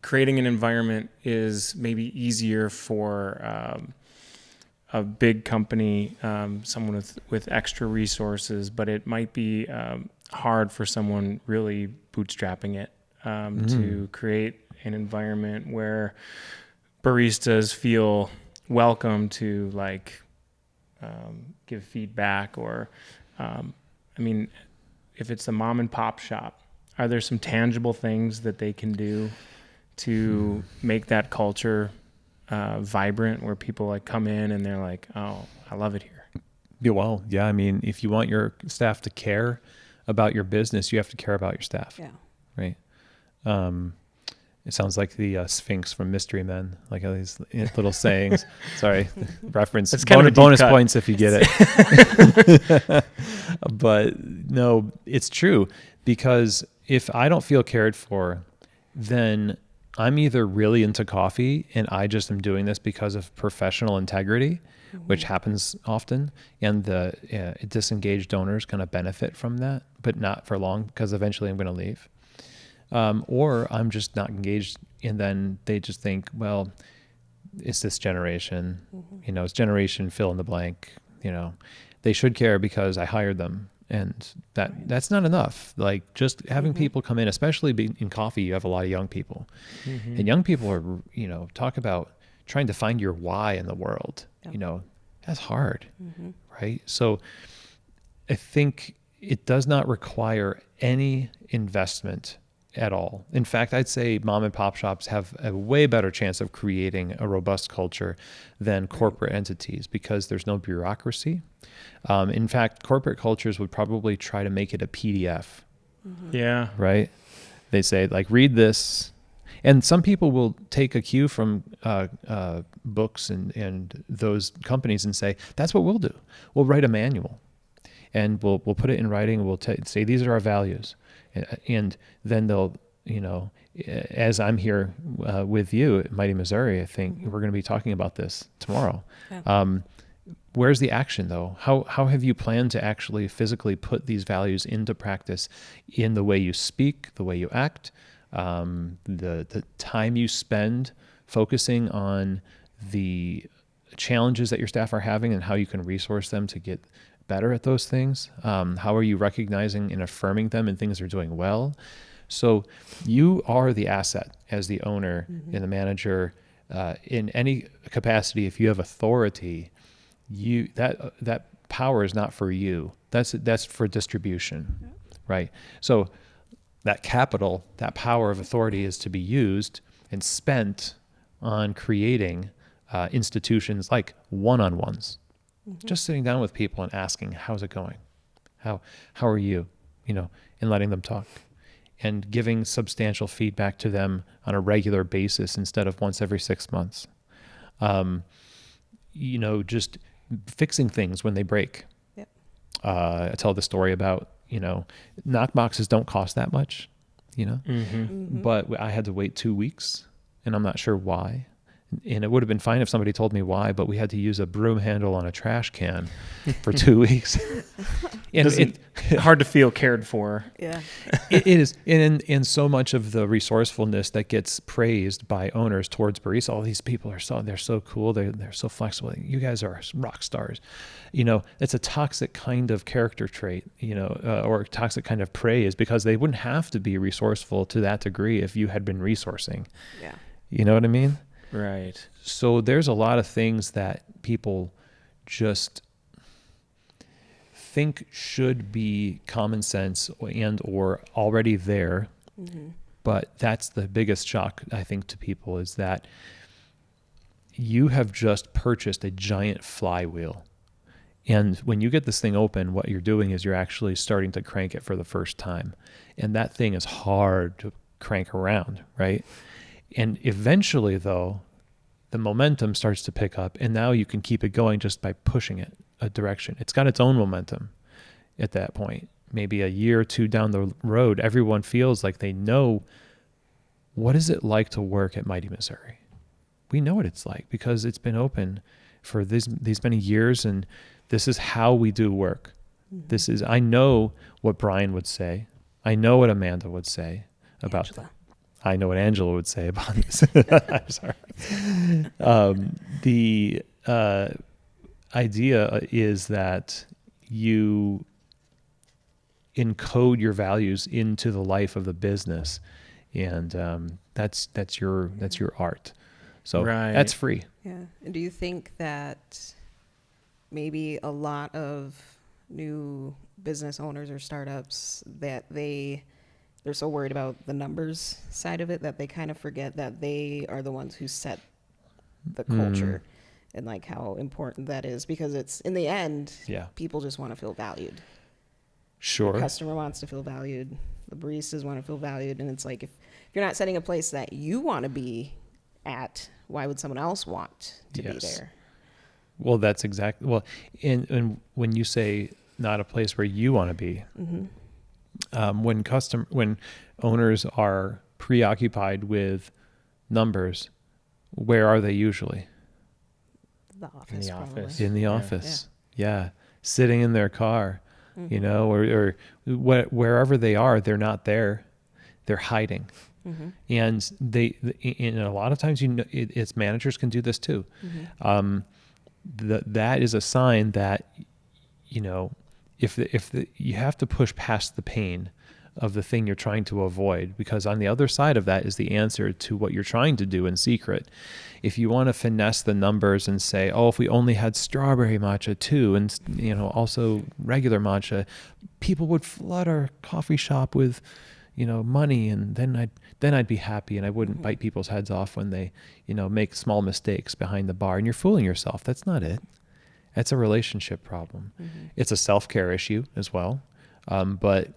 creating an environment is maybe easier for a big company, someone with extra resources, but it might be hard for someone really bootstrapping it to create an environment where baristas feel welcome to give feedback or, if it's a mom and pop shop, are there some tangible things that they can do to make that culture vibrant where people come in and they're like, oh, I love it here? Yeah, well, yeah. I mean, if you want your staff to care about your business, you have to care about your staff. Yeah. Right. It sounds like the Sphinx from Mystery Men, like all these little sayings. Sorry, reference. It's kind of a bonus deep cut. Points if you get it. But no, it's true, because if I don't feel cared for, then I'm either really into coffee and I just am doing this because of professional integrity, which happens often, and the disengaged donors kind of benefit from that, but not for long, because eventually I'm going to leave. Or I'm just not engaged, and then they just think, well, it's this generation, it's generation fill in the blank, they should care because I hired them. And that's not enough. Like, just having people come in, especially in coffee, you have a lot of young people, and young people are, talk about trying to find your why in the world, that's hard. Right. So I think it does not require any investment at all. In fact, I'd say mom and pop shops have a way better chance of creating a robust culture than corporate entities, because there's no bureaucracy. In fact, corporate cultures would probably try to make it a PDF. Yeah. Right? They say, read this. And some people will take a cue from books and those companies and say, that's what we'll do. We'll write a manual and we'll put it in writing. We'll say, these are our values. And then they'll, as I'm here with you at Mighty Missouri, I think we're going to be talking about this tomorrow. Yeah. Where's the action, though? How have you planned to actually physically put these values into practice in the way you speak, the way you act, the time you spend focusing on the challenges that your staff are having and how you can resource them to get better at those things? How are you recognizing and affirming them and things are doing well? So you are the asset as the owner and the manager in any capacity. If you have authority, that power is not for you. That's for distribution, right? So that capital, that power of authority, is to be used and spent on creating institutions like one-on-ones. Just sitting down with people and asking, how's it going? How are you? And letting them talk and giving substantial feedback to them on a regular basis instead of once every 6 months. Just fixing things when they break. Yep. I tell the story about, knock boxes don't cost that much, but I had to wait 2 weeks and I'm not sure why. And it would have been fine if somebody told me why, but we had to use a broom handle on a trash can for 2 weeks. And hard to feel cared for. Yeah. It is. And so much of the resourcefulness that gets praised by owners towards barista, all these people they're so cool. They're so flexible. You guys are rock stars. It's a toxic kind of character trait, or a toxic kind of praise, because they wouldn't have to be resourceful to that degree if you had been resourcing. Yeah. You know what I mean? Right. So there's a lot of things that people just think should be common sense and or already there. But that's the biggest shock, I think, to people, is that you have just purchased a giant flywheel. And when you get this thing open, what you're doing is you're actually starting to crank it for the first time. And that thing is hard to crank around, right? And eventually, though, the momentum starts to pick up, and now you can keep it going just by pushing it a direction. It's got its own momentum at that point. Maybe a year or two down the road, everyone feels like they know, what is it like to work at Mighty Missouri? We know what it's like because it's been open for these many years, and this is how we do work. I know what Brian would say. I know what Amanda would say about that. I know what Angela would say about this. I'm sorry. The idea is that you encode your values into the life of the business, and that's your art. So Right. that's free. Yeah. And do you think that maybe a lot of new business owners or startups, that they're so worried about the numbers side of it that they kind of forget that they are the ones who set the culture and like how important that is? Because it's, in the end, Yeah. people just want to feel valued. Sure. The customer wants to feel valued. The baristas want to feel valued. And it's like, if you're not setting a place that you want to be at, why would someone else want to be Yes. there? Well, that's exactly, well, and when you say not a place where you want to be, when owners are preoccupied with numbers, where are they usually? The office, probably. office. In the Yeah. office. Yeah. Sitting in their car, you know, or wherever they are, they're not there. They're hiding. And and a lot of times, it's managers can do this too. That is a sign that, you know, if you have to push past the pain of the thing you're trying to avoid, because on the other side of that is the answer to what you're trying to do in secret. If you want to finesse the numbers and say, oh, if we only had strawberry matcha too, and, you know, also regular matcha, people would flood our coffee shop with, you know, money, and then I'd be happy, and I wouldn't bite people's heads off when they, you know, make small mistakes behind the bar. And you're fooling yourself. That's not it. That's a relationship problem. It's a self-care issue as well. But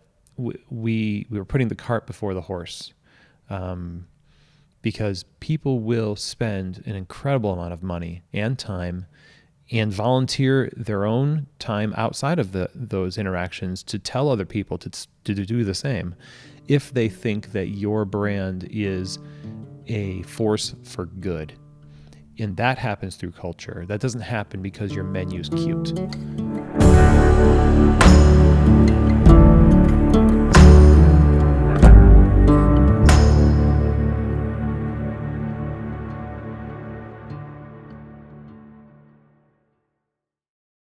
we were putting the cart before the horse, because people will spend an incredible amount of money and time and volunteer their own time outside of those interactions to tell other people to do the same, if they think that your brand is a force for good. And that happens through culture. That doesn't happen because your menu's cute.